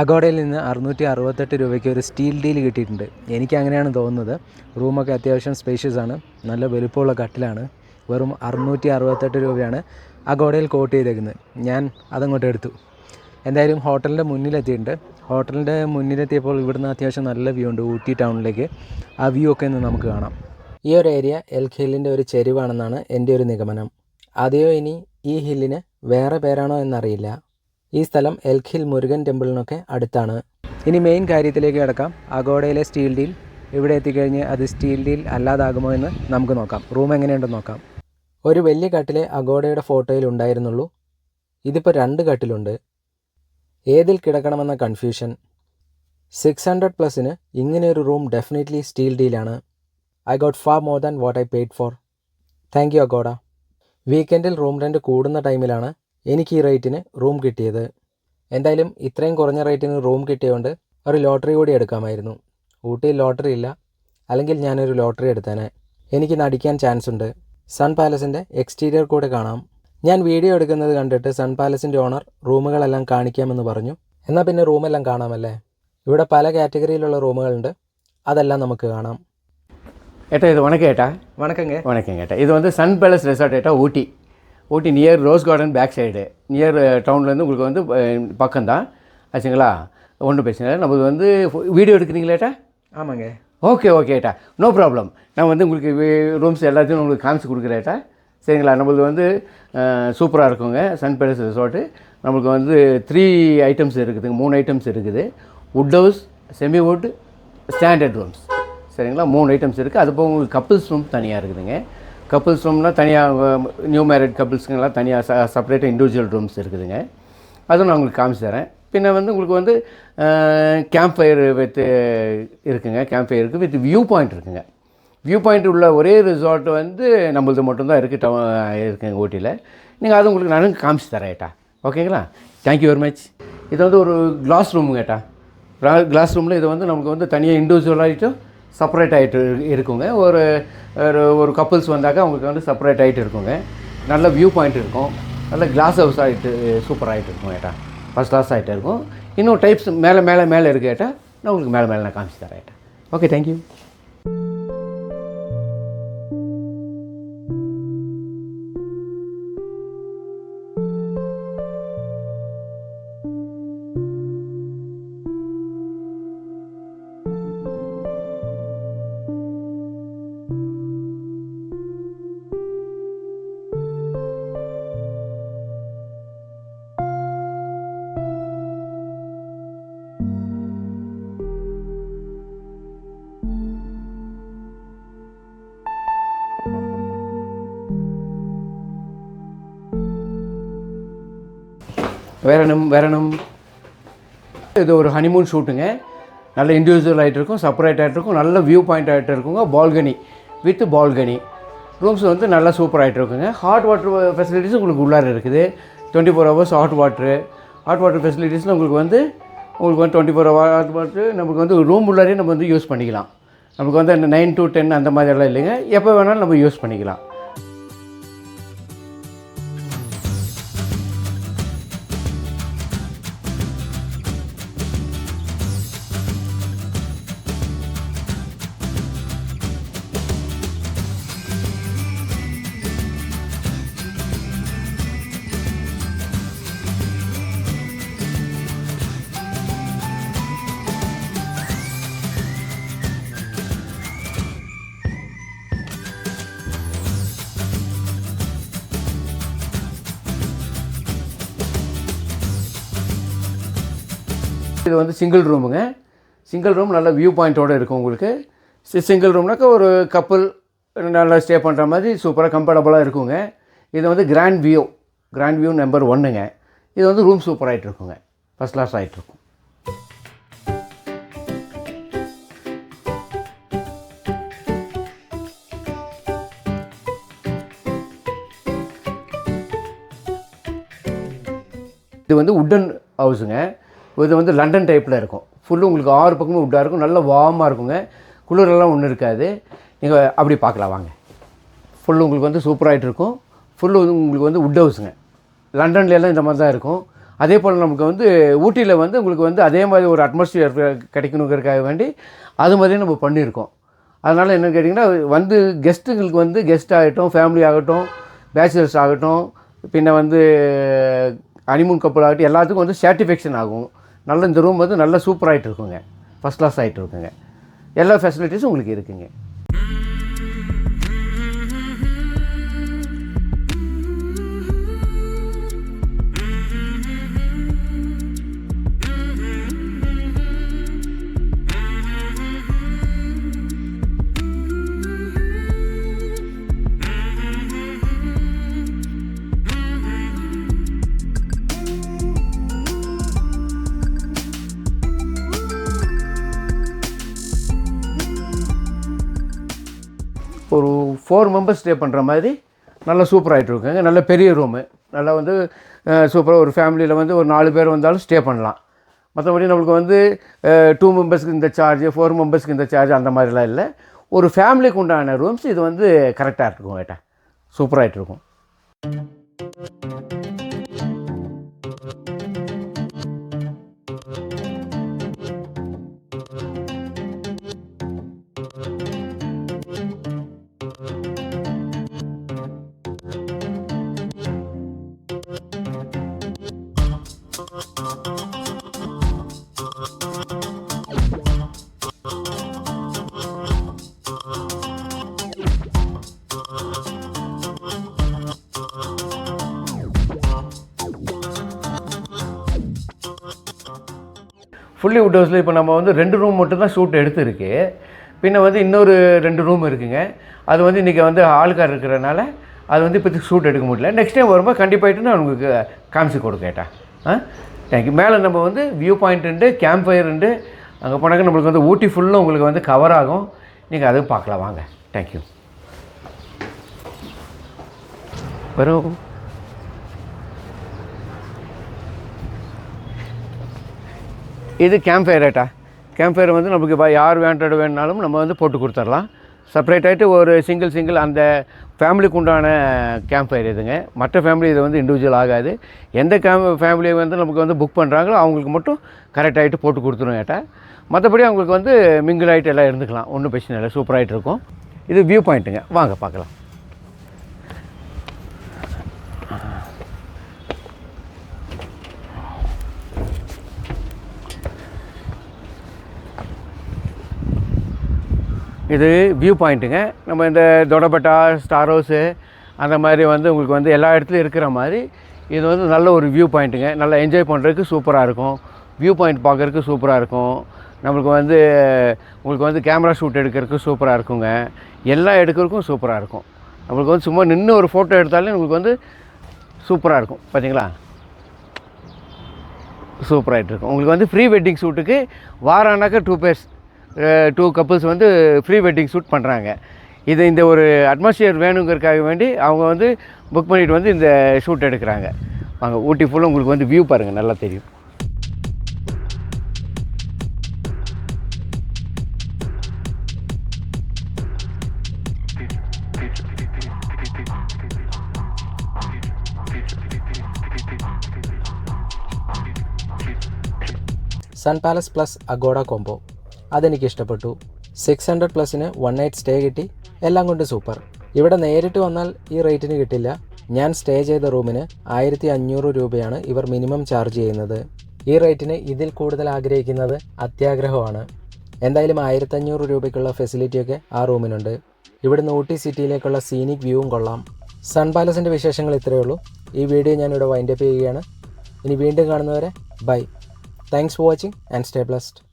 അഗോഡയിൽ നിന്ന് 668 രൂപയ്ക്ക് ഒരു സ്റ്റീൽ ഡീൽ കിട്ടിയിട്ടുണ്ട്. എനിക്ക് അങ്ങനെയാണ് തോന്നുന്നത്. റൂമൊക്കെ അത്യാവശ്യം സ്പേഷ്യസ് ആണ്, നല്ല വലുപ്പമുള്ള കട്ടിലാണ്. വെറും 668 രൂപയാണ് അഗോഡയിൽ കോട്ട് ചെയ്തേക്കുന്നത്. ഞാൻ അതങ്ങോട്ട് എടുത്തു. എന്തായാലും ഹോട്ടലിൻ്റെ മുന്നിലെത്തിയിട്ടുണ്ട്. ഹോട്ടലിൻ്റെ മുന്നിലെത്തിയപ്പോൾ ഇവിടുന്ന് അത്യാവശ്യം നല്ല വ്യൂ ഉണ്ട് ഊട്ടി ടൗണിലേക്ക്. ആ വ്യൂ ഒക്കെ ഒന്ന് നമുക്ക് കാണാം. ഈ ഒരു ഏരിയ എൽക്ക് ഹില്ലിൻ്റെ ഒരു ചെരുവാണെന്നാണ് എൻ്റെ ഒരു നിഗമനം. അതെയോ ഇനി ഈ ഹില്ലിന് വേറെ പേരാണോ എന്നറിയില്ല. ഈ സ്ഥലം എൽക്ക് ഹിൽ മുരുകൻ ടെമ്പിളിനൊക്കെ അടുത്താണ്. ഇനി മെയിൻ കാര്യത്തിലേക്ക് കിടക്കാം. അഗോഡയിലെ സ്റ്റീൽ ഡീൽ ഇവിടെ എത്തിക്കഴിഞ്ഞ് അത് സ്റ്റീൽ ഡീൽ അല്ലാതാകുമോ എന്ന് നമുക്ക് നോക്കാം. റൂം എങ്ങനെയുണ്ടെന്ന് നോക്കാം. ഒരു വലിയ കട്ടിലെ അഗോഡയുടെ ഫോട്ടോയിൽ ഉണ്ടായിരുന്നുള്ളൂ. ഇതിപ്പോൾ 2 കട്ടിലുണ്ട്. ഏതിൽ കിടക്കണമെന്ന കൺഫ്യൂഷൻ. 600+ ഇങ്ങനെയൊരു റൂം ഡെഫിനറ്റ്ലി സ്റ്റീൽ ഡീലാണ്. I got far more than what I paid for. Thank you Agoda. വീക്കെൻഡിൽ റൂം റെൻറ്റ് കൂടുന്ന ടൈമിലാണ് എനിക്ക് ഈ റേറ്റിന് റൂം കിട്ടിയത്. എന്തായാലും ഇത്രയും കുറഞ്ഞ റേറ്റിന് റൂം കിട്ടിയതുകൊണ്ട് ഒരു ലോട്ടറി കൂടി എടുക്കാമായിരുന്നു. ഊട്ടിയിൽ ലോട്ടറി ഇല്ല, അല്ലെങ്കിൽ ഞാനൊരു ലോട്ടറി എടുത്തേനെ. എനിക്ക് നടിക്കാൻ ചാൻസ് ഉണ്ട്. സൺ പാലസിൻ്റെ എക്സ്റ്റീരിയർ കൂടെ കാണാം. ഞാൻ വീഡിയോ എടുക്കുന്നത് കണ്ടിട്ട് സൺ പാലസിൻ്റെ ഓണർ റൂമുകളെല്ലാം കാണിക്കാമെന്ന് പറഞ്ഞു. എന്നാൽ പിന്നെ റൂമെല്ലാം കാണാമല്ലേ. ഇവിടെ പല കാറ്റഗറിയിലുള്ള റൂമുകളുണ്ട്, അതെല്ലാം നമുക്ക് കാണാം. ஏட்டா இது வணக்கம் ஏட்டா. வணக்கங்க. வணக்கங்க ஏட்டா. இது வந்து சன் பேலஸ் ரெசார்ட் ஏட்டா, Ooty. Ooty near rose garden back side, near டவுன்லேருந்து உங்களுக்கு வந்து பக்கம்தான் ஆச்சுங்களா. ஒன்றும் பிரச்சனை இல்லை. நம்ம வந்து வீடியோ எடுக்கிறீங்களேட்டா? ஆமாங்க. ஓகே ஏட்டா, நோ ப்ராப்ளம். நான் வந்து உங்களுக்கு ரூம்ஸ் எல்லாத்தையும் உங்களுக்கு காமிச்சு கொடுக்குறேட்டா, சரிங்களா. நம்மளுக்கு வந்து சூப்பராக இருக்குங்க சன் பேலஸ் ரெசார்ட்டு. நம்மளுக்கு வந்து 3 ஐட்டம்ஸ் இருக்குதுங்க, 3 ஐட்டம்ஸ் இருக்குது. Would house, semi would, standard rooms, சரிங்களா. 3 ஐட்டம்ஸ் இருக்குது. அது போக உங்களுக்கு கப்புள்ஸ் ரூம் தனியாக இருக்குதுங்க. கப்புள்ஸ் ரூம்னால் தனியாக நியூ மேரிட் கப்புள்ஸுங்கெல்லாம் தனியாக செப்பரேட்டாக இண்டிவிஜுவல் ரூம்ஸ் இருக்குதுங்க. அதுவும் நான் உங்களுக்கு காமிச்சு தரேன். பின்ன வந்து உங்களுக்கு வந்து கேம்ப் ஃபயர் வித் இருக்குங்க. கேம்ப் ஃபயர் இருக்குது, வித் வியூ பாயிண்ட் இருக்குங்க. வியூ பாயிண்ட் உள்ள ஒரே ரிசார்ட் வந்து நம்மளது மட்டும்தான் இருக்குது இருக்குங்க ஊட்டியில். நீங்கள் அது உங்களுக்கு நான் காமிச்சு தரேன் ஏட்டா, ஓகேங்களா. Thank you very much. இது வந்து ஒரு கிளாஸ் ரூமுங்க ஏட்டா. கிளாஸ் ரூமில் இது வந்து நமக்கு வந்து தனியாக இண்டிவிஜுவலாகிட்டும் செப்பரேட் ஆகிட்டு இருக்குங்க. ஒரு கப்புள்ஸ் வந்தாக்கா அவங்களுக்கு வந்து செப்பரேட் ஆகிட்டு இருக்குங்க. நல்ல வியூ பாயிண்ட் இருக்கும். நல்ல கிளாஸ் ஹவுஸ் ஆகிட்டு சூப்பர் ஆகிட்டு இருக்கும் ஏட்டா. ஃபஸ்ட் கிளாஸ் ஆகிட்டு இருக்கும். இன்னும் டைப்ஸ் மேலே இருக்குது ஏட்டா. நான் உங்களுக்கு மேலே நான் காமிச்சு தரேன் ஏட்டா. Okay, thank you. வேறணும் இது ஒரு ஹனிமூன் ஷூட்டுங்க. நல்ல இண்டிவிஜுவல் ஆகிட்டு இருக்கும், செப்பரேட் ஆகிட்டு இருக்கும், நல்ல வியூ பாயிண்ட் ஆகிட்டு இருக்குங்க. பால்கனி வித் பால்கனி ரூம்ஸ் வந்து நல்லா சூப்பர் ஆகிட்டு இருக்குங்க. ஹாட் வாட்டர் ஃபெசிலிட்டிஸ் உங்களுக்கு உள்ளார இருக்குது. 24 hours ஹாட் வாட்டர் ஃபெசிலிட்டிஸில் உங்களுக்கு வந்து 24 hours ஹாட் வாட்டர் நமக்கு வந்து ரூம் உள்ளாரே நம்ம வந்து யூஸ் பண்ணிக்கலாம். நமக்கு வந்து 9 to 10 அந்த மாதிரியெல்லாம் இல்லைங்க. எப்போ வேணாலும் நம்ம யூஸ் பண்ணிக்கலாம். இது வந்து சிங்கிள் ரூமுங்க. சிங்கிள் ரூம் நல்ல வியூ பாயிண்ட்டோடு இருக்கும் உங்களுக்கு. சிங்கிள் ரூம்னாக்கா ஒரு கப்புள் நல்லா ஸ்டே பண்ணுற மாதிரி சூப்பராக கம்ஃபர்டபுளாக இருக்குங்க. இது வந்து கிராண்ட் வியூ நம்பர் 1ங்க. இது வந்து ரூம் சூப்பராகிட்டு இருக்குங்க, ஃபஸ்ட் கிளாஸ் ஆகிட்டு இருக்கும். இது வந்து உட்டன் ஹவுஸுங்க. இது வந்து லண்டன் டைப்பில் இருக்கும். ஃபுல்லு உங்களுக்கு 6 பக்கமும் உட்டாக இருக்கும். நல்லா வார்மாக இருக்குங்க. குளிரெல்லாம் ஒன்றும் இருக்காது. நீங்கள் அப்படி பார்க்கலாம் வாங்க. ஃபுல்லு உங்களுக்கு வந்து சூப்பராகிட்டு இருக்கும். ஃபுல்லு உங்களுக்கு வந்து உட் ஹவுஸுங்க. லண்டன்லாம் இந்த மாதிரி தான் இருக்கும். அதே போல் நமக்கு வந்து ஊட்டியில் வந்து உங்களுக்கு வந்து அதே மாதிரி ஒரு அட்மாஸ்பியர் கிடைக்கணுங்கிறதுக்காக வேண்டி அது மாதிரி நம்ம பண்ணியிருக்கோம். அதனால் என்னென்னு கேட்டிங்கன்னா வந்து கெஸ்ட்டுங்களுக்கு வந்து கெஸ்ட் ஆகட்டும், ஃபேமிலி ஆகட்டும், பேச்சுலர்ஸ் ஆகட்டும், பின்ன வந்து ஹனிமூன் கப்பல் ஆகட்டும், எல்லாத்துக்கும் வந்து சாட்டிஸ்ஃபேக்ஷன் ஆகும். நல்ல இந்த ரூம் வந்து நல்லா சூப்பராகிட்டு இருக்குங்க, ஃபஸ்ட் கிளாஸ் ஆகிட்டு இருக்குங்க. எல்லா ஃபெசிலிட்டிஸும் உங்களுக்கு இருக்குங்க. ஒரு 4 மெம்பர்ஸ் ஸ்டே பண்ணுற மாதிரி நல்லா சூப்பராகிட்டு இருக்குங்க. நல்ல பெரிய ரூமு, நல்லா வந்து சூப்பராக ஒரு ஃபேமிலியில் வந்து ஒரு 4 பேர் வந்தாலும் ஸ்டே பண்ணலாம். மற்றபடி நம்மளுக்கு வந்து 2 மெம்பர்ஸ்க்கு இந்த சார்ஜ், 4 மெம்பர்ஸ்க்கு இந்த சார்ஜ் அந்த மாதிரிலாம் இல்லை. ஒரு ஃபேமிலிக்கு உண்டான ரூம்ஸ் இது வந்து கரெக்டாக இருக்கும். கேட்டால் சூப்பராகிட்டு இருக்கும். ஃபுல்லி வுட் ஹவுஸில் இப்போ நம்ம வந்து 2 ரூம் மட்டும் தான் ஷூட் எடுத்துருக்கு. பின்ன வந்து இன்னொரு 2 ரூம் இருக்குங்க. அது வந்து இன்றைக்கி வந்து ஆளுக்கார் இருக்கிறனால அது வந்து இப்போதைக்கு ஷூட் எடுக்க முடியல. நெக்ஸ்ட் டைம் வரும்போது கண்டிப்பாகிட்டு நான் உங்களுக்கு காமிச்சு கொடுக்கேட்டா. தேங்க்யூ. மேலே நம்ம வந்து வியூ பாயிண்ட் உண்டு, கேம்ப் ஃபயர் உண்டு. அங்கே போனாக்க நம்மளுக்கு வந்து ஊட்டி ஃபுல்லும் உங்களுக்கு வந்து கவர் ஆகும். நீங்கள் அதுவும் பார்க்கலாம் வாங்க. தேங்க்யூ. வரும். இது கேம்ப் ஃபயர் ரேட்டா. கேம்ப் ஃபயர் வந்து நமக்கு யார் வேணுனாலும் நம்ம வந்து போட்டு கொடுத்துடலாம். செப்பரேட்டாகிட்டு ஒரு சிங்கிள் அந்த ஃபேமிலிக்கு உண்டான கேம்ப் ஃபயர் இதுங்க. மற்ற ஃபேமிலி இது வந்து இண்டிவிஜுவல் ஆகாது. எந்த ஃபேமிலியை வந்து நமக்கு வந்து புக் பண்ணுறாங்களோ அவங்களுக்கு மட்டும் கரெக்டாகிட்டு போட்டு கொடுத்துரும் கேட்டா. மற்றபடி அவங்களுக்கு வந்து மிங்கிள் ஆகிட்டு எல்லாம் இருந்துக்கலாம், ஒன்றும் பிரச்சனை இல்லை, சூப்பராகிட்டு இருக்கும். இது வியூ பாயிண்ட்டுங்க, வாங்க பார்க்கலாம். இது வியூ பாயிண்ட்டுங்க. நம்ம இந்த தொடபட்டா, ஸ்டார் ஹவுஸு அந்த மாதிரி வந்து உங்களுக்கு வந்து எல்லா இடத்துலையும் இருக்கிற மாதிரி இது வந்து நல்ல ஒரு வியூ பாயிண்ட்டுங்க. நல்லா என்ஜாய் பண்ணுறதுக்கு சூப்பராக இருக்கும். வியூ பாயிண்ட் பார்க்குறதுக்கு சூப்பராக இருக்கும். நம்மளுக்கு வந்து உங்களுக்கு வந்து கேமரா ஷூட் எடுக்கிறதுக்கு சூப்பராக இருக்குங்க. எல்லாம் எடுக்கிறதுக்கும் சூப்பராக இருக்கும். நம்மளுக்கு வந்து சும்மா நின்று ஒரு ஃபோட்டோ எடுத்தாலே உங்களுக்கு வந்து சூப்பராக இருக்கும். பார்த்தீங்களா, சூப்பராகிட்டு இருக்கும். உங்களுக்கு வந்து ப்ரீ வெட்டிங் ஷூட்டுக்கு வாரானாக்கா 2 கப்புள்ஸ் வந்து ப்ரீ வெட்டிங் ஷூட் பண்ணுறாங்க. இந்த ஒரு அட்மாஸ்பியர் வேணுங்கிறதுக்காக வேண்டி அவங்க வந்து புக் பண்ணிவிட்டு வந்து இந்த ஷூட் எடுக்கிறாங்க. வாங்க ஊட்டி ஃபுல்லாக உங்களுக்கு வந்து வியூ பாருங்கள், நல்லா தெரியும். Sun Palace plus Agoda combo അതെനിക്കിഷ്ടപ്പെട്ടു. 600+ 1 നൈറ്റ് സ്റ്റേ കിട്ടി. എല്ലാം കൊണ്ട് സൂപ്പർ. ഇവിടെ നേരിട്ട് വന്നാൽ ഈ റേറ്റിന് കിട്ടില്ല. ഞാൻ സ്റ്റേ ചെയ്ത റൂമിന് 1500 രൂപയാണ് ഇവർ മിനിമം ചാർജ് ചെയ്യുന്നത്. ഈ റേറ്റിന് ഇതിൽ കൂടുതൽ ആഗ്രഹിക്കുന്നത് അത്യാഗ്രഹമാണ്. എന്തായാലും 1500 രൂപയ്ക്കുള്ള ഫെസിലിറ്റിയൊക്കെ ആ റൂമിനുണ്ട്. ഇവിടുന്ന് ഊട്ടി സിറ്റിയിലേക്കുള്ള സീനിക് വ്യൂവും കൊള്ളാം. സൺ പാലസിൻ്റെ വിശേഷങ്ങൾ ഇത്രയേ ഉള്ളൂ. ഈ വീഡിയോ ഞാനിവിടെ വൈൻഡപ്പ് ചെയ്യുകയാണ്. ഇനി വീണ്ടും കാണുന്നവരെ by. Thanks for watching and stay blessed.